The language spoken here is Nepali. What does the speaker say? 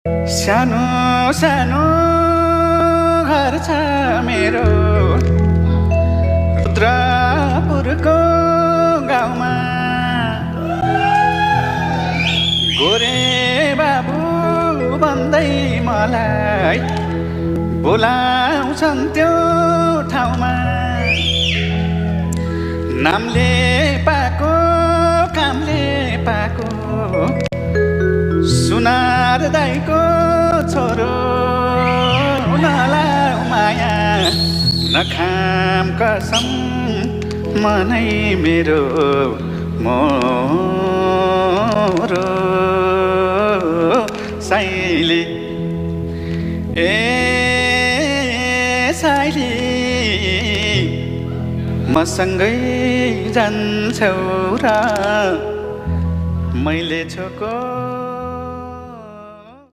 सानो सानो घर छ मेरो रुद्रपुरको गाउँमा गोरे बाबु भन्दै मलाई बोलाउँछन् त्यो ठाउँमा नामले पाएको कामले पाएको सुनार दाइको छोरो नलाउ माया नखाम कसम मनै मेरो मोरो साइली ए साइली मसँगै जान्छौ र मैले छोको